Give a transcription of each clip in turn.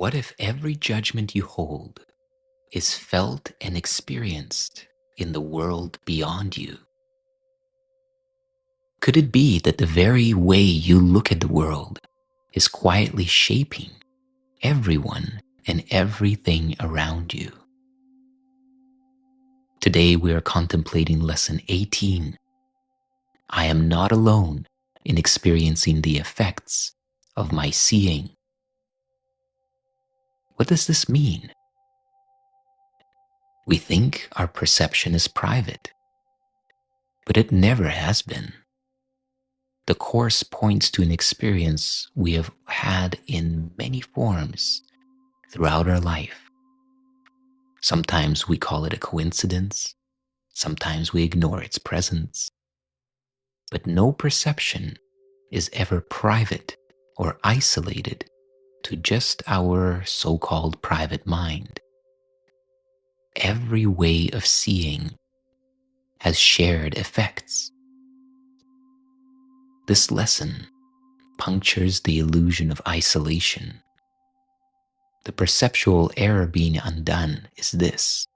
What if every judgment you hold is felt and experienced in the world beyond you? Could it be that the very way you look at the world is quietly shaping everyone and everything around you? Today we are contemplating Lesson 18. I am not alone in experiencing the effects of my seeing. What does this mean? We think our perception is private, but it never has been. The Course points to an experience we have had in many forms throughout our life. Sometimes we call it a coincidence, sometimes we ignore its presence. But no perception is ever private or isolated to just our so-called private mind. Every way of seeing has shared effects. This lesson punctures the illusion of isolation. The perceptual error being undone is this: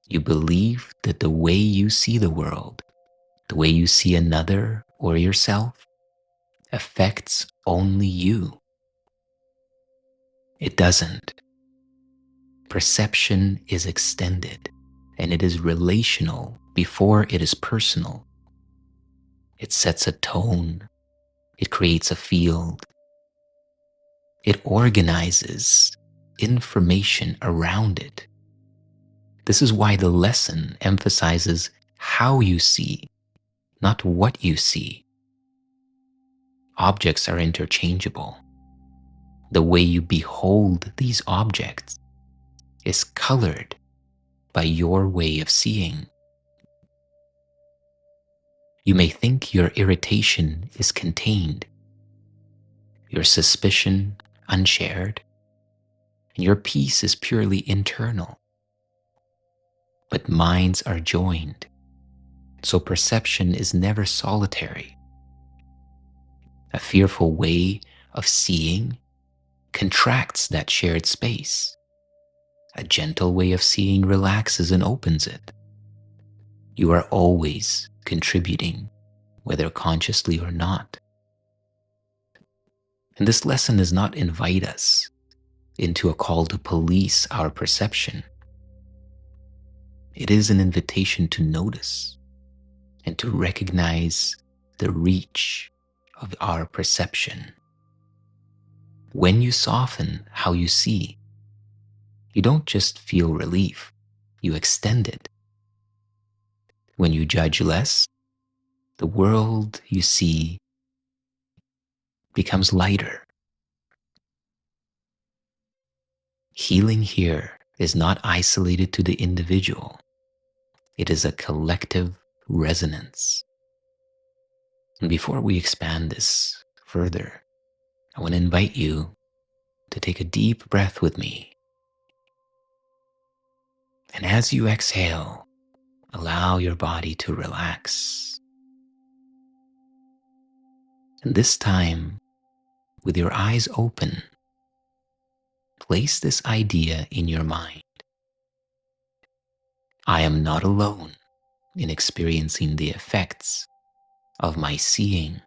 you believe that the way you see the world, the way you see another or yourself, affects only you. It doesn't. Perception is extended, and it is relational before it is personal. It sets a tone. It creates a field. It organizes information around it. This is why the lesson emphasizes how you see, not what you see. Objects are interchangeable. The way you behold these objects is colored by your way of seeing. You may think your irritation is contained, your suspicion unshared, and your peace is purely internal. But minds are joined, so perception is never solitary. A fearful way of seeing contracts that shared space. A gentle way of seeing relaxes and opens it. You are always contributing, whether consciously or not. And this lesson does not invite us into a call to police our perception. It is an invitation to notice and to recognize the reach of our perception. When you soften how you see, you don't just feel relief, you extend it. When you judge less, the world you see becomes lighter. Healing here is not isolated to the individual. It is a collective resonance. And before we expand this further, I want to invite you to take a deep breath with me. And as you exhale, allow your body to relax. And this time, with your eyes open, place this idea in your mind. I am not alone in experiencing the effects of my seeing.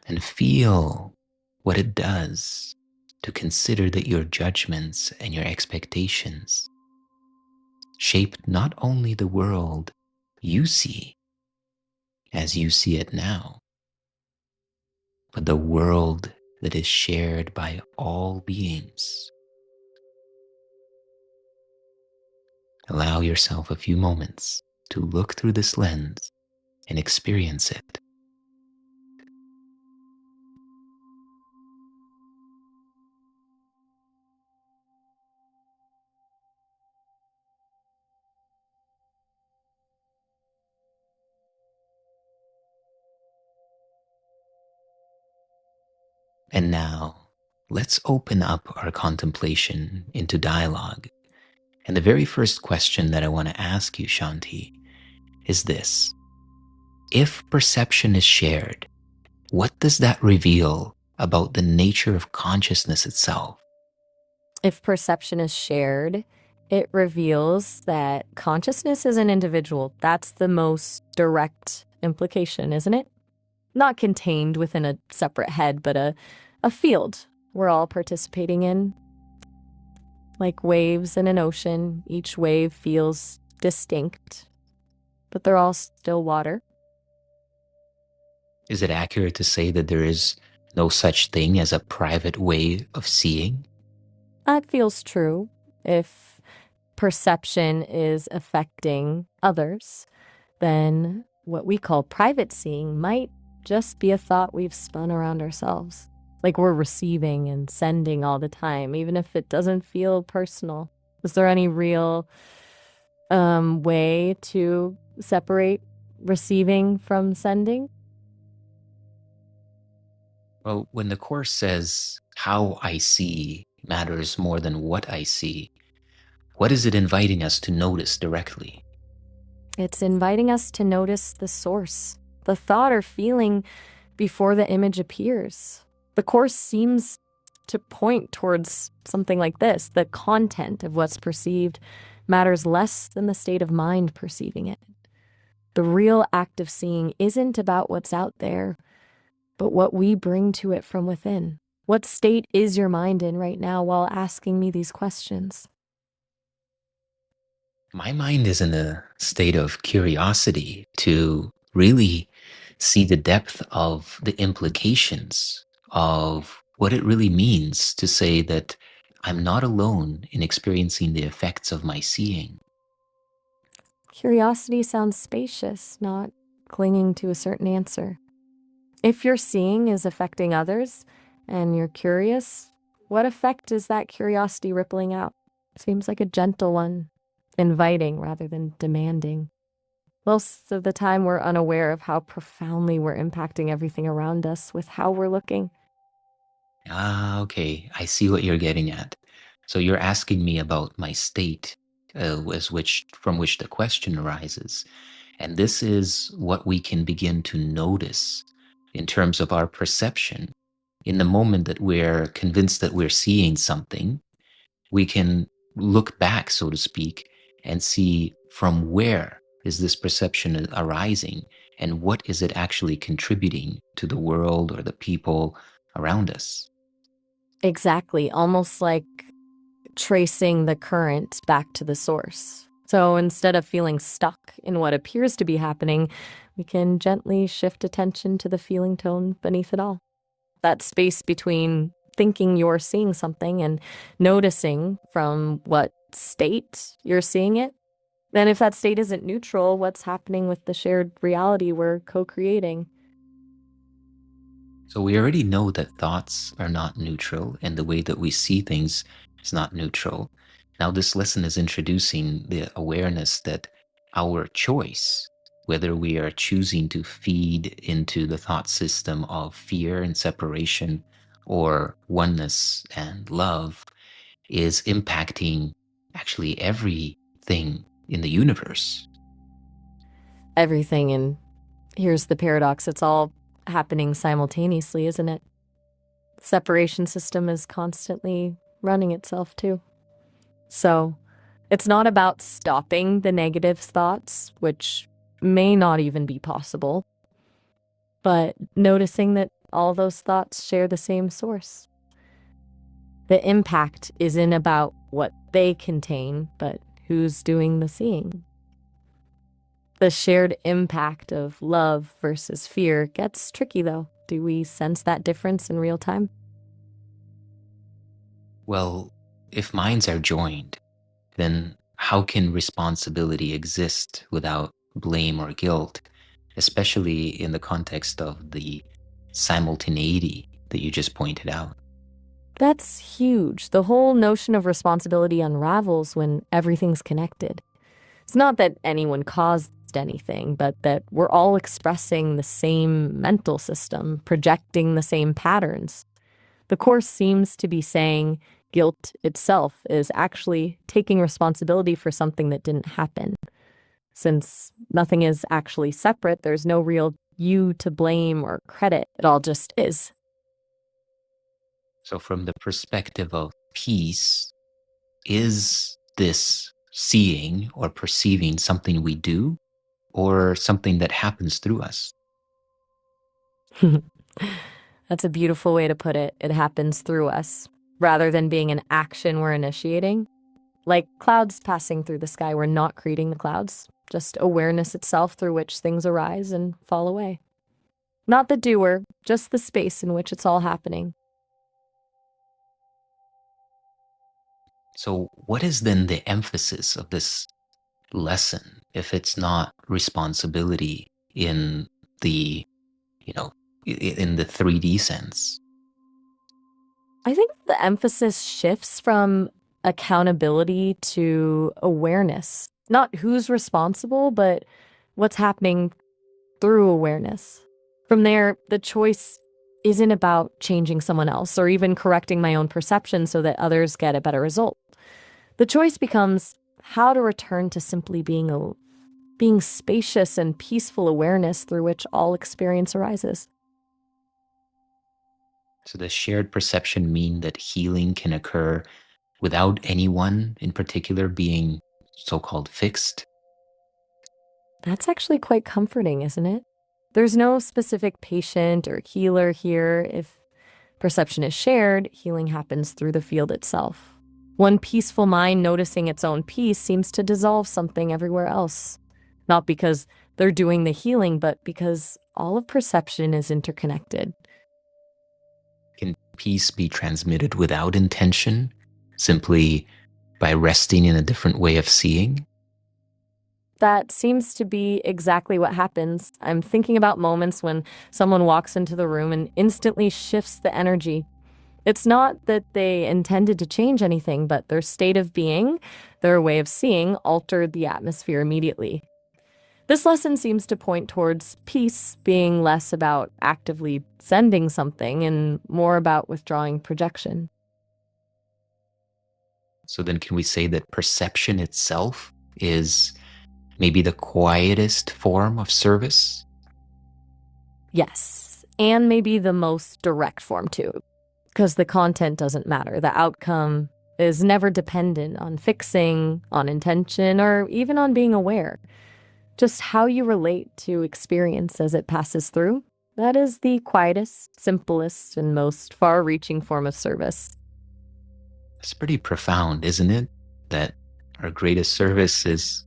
And feel what it does to consider that your judgments and your expectations shape not only the world you see as you see it now, but the world that is shared by all beings. Allow yourself a few moments to look through this lens and experience it. And now, let's open up our contemplation into dialogue. And the very first question that I want to ask you, Shanti, is this: if perception is shared, what does that reveal about the nature of consciousness itself? If perception is shared, it reveals that consciousness is an individual. That's the most direct implication, isn't it? Not contained within a separate head, but a field we're all participating in. Like waves in an ocean, each wave feels distinct, but they're all still water. Is it accurate to say that there is no such thing as a private way of seeing? That feels true. If perception is affecting others, then what we call private seeing might just be a thought we've spun around ourselves. Like we're receiving and sending all the time, even if it doesn't feel personal. Is there any real way to separate receiving from sending? Well, when the Course says, how I see matters more than what I see, what is it inviting us to notice directly? It's inviting us to notice the source, the thought or feeling before the image appears. The Course seems to point towards something like this. The content of what's perceived matters less than the state of mind perceiving it. The real act of seeing isn't about what's out there, but what we bring to it from within. What state is your mind in right now while asking me these questions? My mind is in a state of curiosity to really see the depth of the implications of what it really means to say that I'm not alone in experiencing the effects of my seeing. Curiosity sounds spacious, not clinging to a certain answer. If your seeing is affecting others and you're curious, what effect is that curiosity rippling out? Seems like a gentle one, inviting rather than demanding. Most of the time, we're unaware of how profoundly we're impacting everything around us with how we're looking. Ah, okay. I see what you're getting at. So you're asking me about my state, from which the question arises. And this is what we can begin to notice in terms of our perception. In the moment that we're convinced that we're seeing something, we can look back, so to speak, and see from where is this perception arising and what is it actually contributing to the world or the people around us. Exactly, almost like tracing the current back to the source. So instead of feeling stuck in what appears to be happening, we can gently shift attention to the feeling tone beneath it all. That space between thinking you're seeing something and noticing from what state you're seeing it. And if that state isn't neutral, what's happening with the shared reality we're co-creating? So we already know that thoughts are not neutral and the way that we see things is not neutral. Now, this lesson is introducing the awareness that our choice, whether we are choosing to feed into the thought system of fear and separation or oneness and love, is impacting actually everything in the universe. Everything, and here's the paradox, it's all happening simultaneously, isn't it? The separation system is constantly running itself too. So it's not about stopping the negative thoughts, which may not even be possible, but noticing that all those thoughts share the same source. The impact isn't about what they contain, but who's doing the seeing. The shared impact of love versus fear gets tricky, though. Do we sense that difference in real time? Well, if minds are joined, then how can responsibility exist without blame or guilt, especially in the context of the simultaneity that you just pointed out? That's huge. The whole notion of responsibility unravels when everything's connected. It's not that anyone caused anything, but that we're all expressing the same mental system, projecting the same patterns. The Course seems to be saying guilt itself is actually taking responsibility for something that didn't happen. Since nothing is actually separate, there's no real you to blame or credit. It all just is. So from the perspective of peace, is this seeing or perceiving something we do or something that happens through us? That's a beautiful way to put it. It happens through us rather than being an action we're initiating. Like clouds passing through the sky, we're not creating the clouds, just awareness itself through which things arise and fall away. Not the doer, just the space in which it's all happening. So what is then the emphasis of this lesson if it's not responsibility in the, in the 3D sense? I think the emphasis shifts from accountability to awareness. Not who's responsible, but what's happening through awareness. From there, the choice isn't about changing someone else or even correcting my own perception so that others get a better result. The choice becomes how to return to simply being spacious and peaceful awareness through which all experience arises. So does shared perception mean that healing can occur without anyone in particular being so-called fixed? That's actually quite comforting, isn't it? There's no specific patient or healer here. If perception is shared, healing happens through the field itself. One peaceful mind noticing its own peace seems to dissolve something everywhere else. Not because they're doing the healing, but because all of perception is interconnected. Can peace be transmitted without intention, simply by resting in a different way of seeing? That seems to be exactly what happens. I'm thinking about moments when someone walks into the room and instantly shifts the energy. It's not that they intended to change anything, but their state of being, their way of seeing, altered the atmosphere immediately. This lesson seems to point towards peace being less about actively sending something and more about withdrawing projection. So then can we say that perception itself is maybe the quietest form of service? Yes, and maybe the most direct form too, because the content doesn't matter. The outcome is never dependent on fixing, on intention, or even on being aware. Just how you relate to experience as it passes through. That is the quietest, simplest, and most far-reaching form of service. It's pretty profound, isn't it? That our greatest service is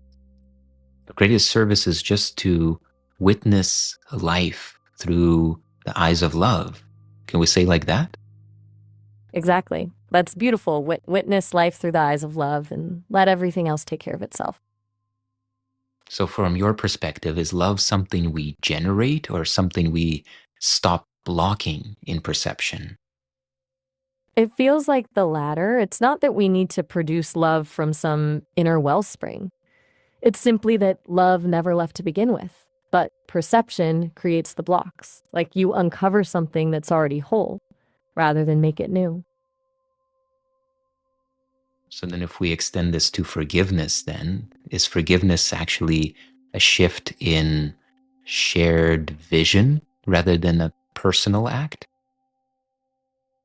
just to witness life through the eyes of love. Can we say like that? Exactly. That's beautiful. Witness life through the eyes of love and let everything else take care of itself. So from your perspective, is love something we generate or something we stop blocking in perception? It feels like the latter. It's not that we need to produce love from some inner wellspring. It's simply that love never left to begin with. But perception creates the blocks. Like you uncover something that's already whole rather than make it new. So then if we extend this to forgiveness, then is forgiveness actually a shift in shared vision rather than a personal act?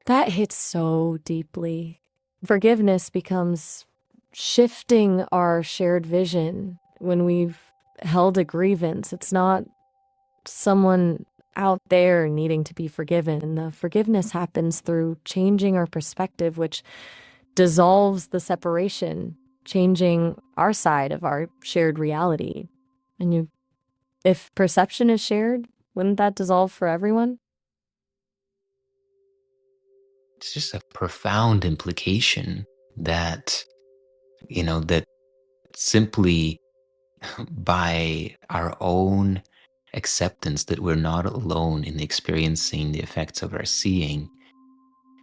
That hits so deeply. Forgiveness becomes shifting our shared vision when we've held a grievance. It's not someone out there needing to be forgiven. And the forgiveness happens through changing our perspective, which dissolves the separation, changing our side of our shared reality. And if perception is shared, wouldn't that dissolve for everyone? It's just a profound implication that, that simply by our own acceptance that we're not alone in experiencing the effects of our seeing,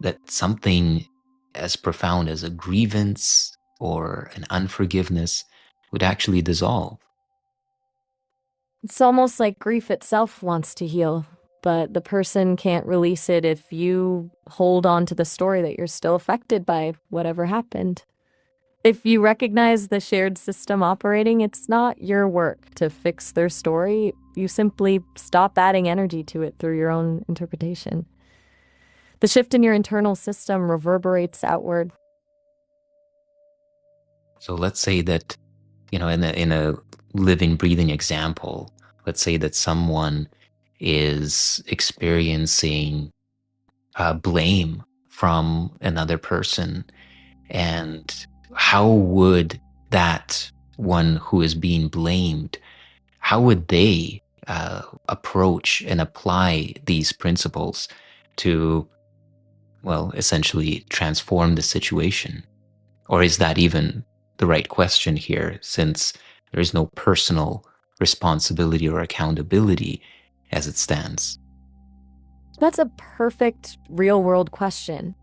that something as profound as a grievance or an unforgiveness would actually dissolve. It's almost like grief itself wants to heal, but the person can't release it if you hold on to the story that you're still affected by whatever happened. If you recognize the shared system operating, it's not your work to fix their story. You simply stop adding energy to it through your own interpretation. The shift in your internal system reverberates outward. So let's say that, in a living, breathing example, let's say that someone is experiencing blame from another person. And how would that one who is being blamed, how would they approach and apply these principles to, well, essentially transform the situation? Or is that even the right question here, since there is no personal responsibility or accountability as it stands? That's a perfect real world question.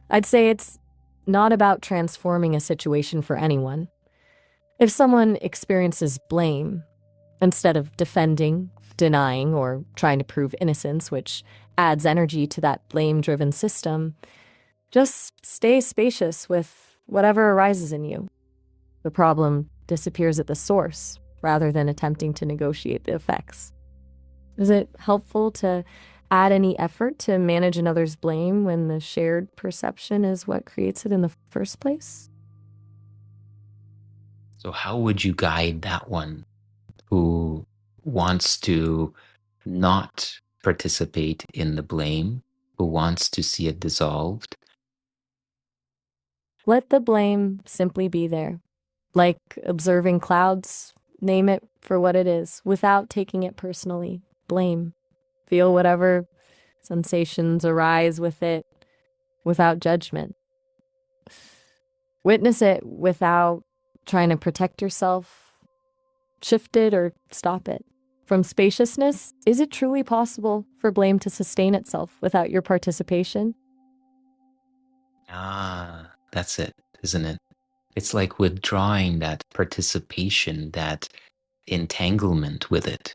I'd say it's not about transforming a situation for anyone. If someone experiences blame, instead of defending, denying, or trying to prove innocence, which adds energy to that blame driven system, just stay spacious with whatever arises in you. The problem disappears at the source rather than attempting to negotiate the effects. Is it helpful to add any effort to manage another's blame when the shared perception is what creates it in the first place? So, how would you guide that one who wants to not participate in the blame, who wants to see it dissolved? Let the blame simply be there. Like observing clouds, name it for what it is without taking it personally. Blame. Feel whatever sensations arise with it without judgment. Witness it without trying to protect yourself, shift it, or stop it. From spaciousness, is it truly possible for blame to sustain itself without your participation? Ah, that's it, isn't it? It's like withdrawing that participation, that entanglement with it.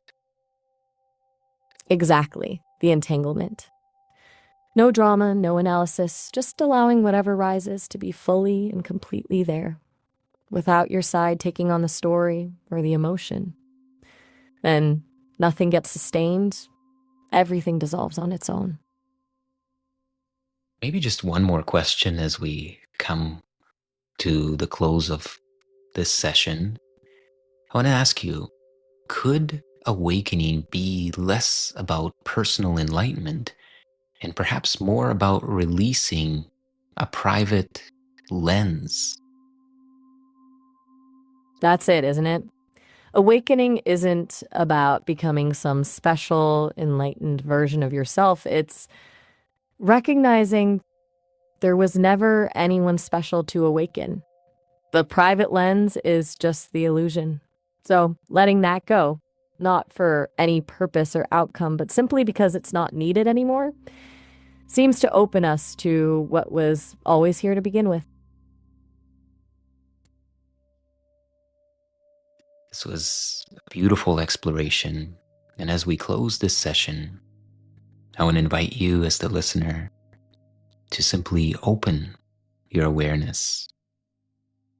Exactly, the entanglement. No drama, no analysis, just allowing whatever rises to be fully and completely there, without your side taking on the story or the emotion. Then nothing gets sustained, everything dissolves on its own. Maybe just one more question as we come to the close of this session. I want to ask you, could awakening be less about personal enlightenment and perhaps more about releasing a private lens? That's it, isn't it? Awakening isn't about becoming some special, enlightened version of yourself. It's recognizing there was never anyone special to awaken. The private lens is just the illusion. So letting that go, not for any purpose or outcome, but simply because it's not needed anymore, seems to open us to what was always here to begin with. This was a beautiful exploration. And as we close this session, I want to invite you as the listener to simply open your awareness,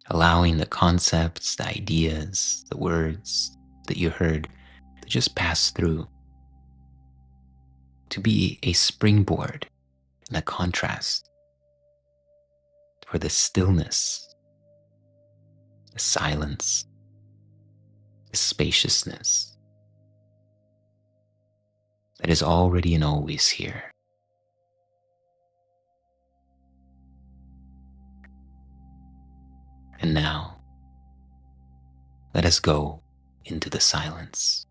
allowing the concepts, the ideas, the words that you heard to just pass through, to be a springboard and a contrast for the stillness, the silence, the spaciousness that is already and always here. And now, let us go into the silence.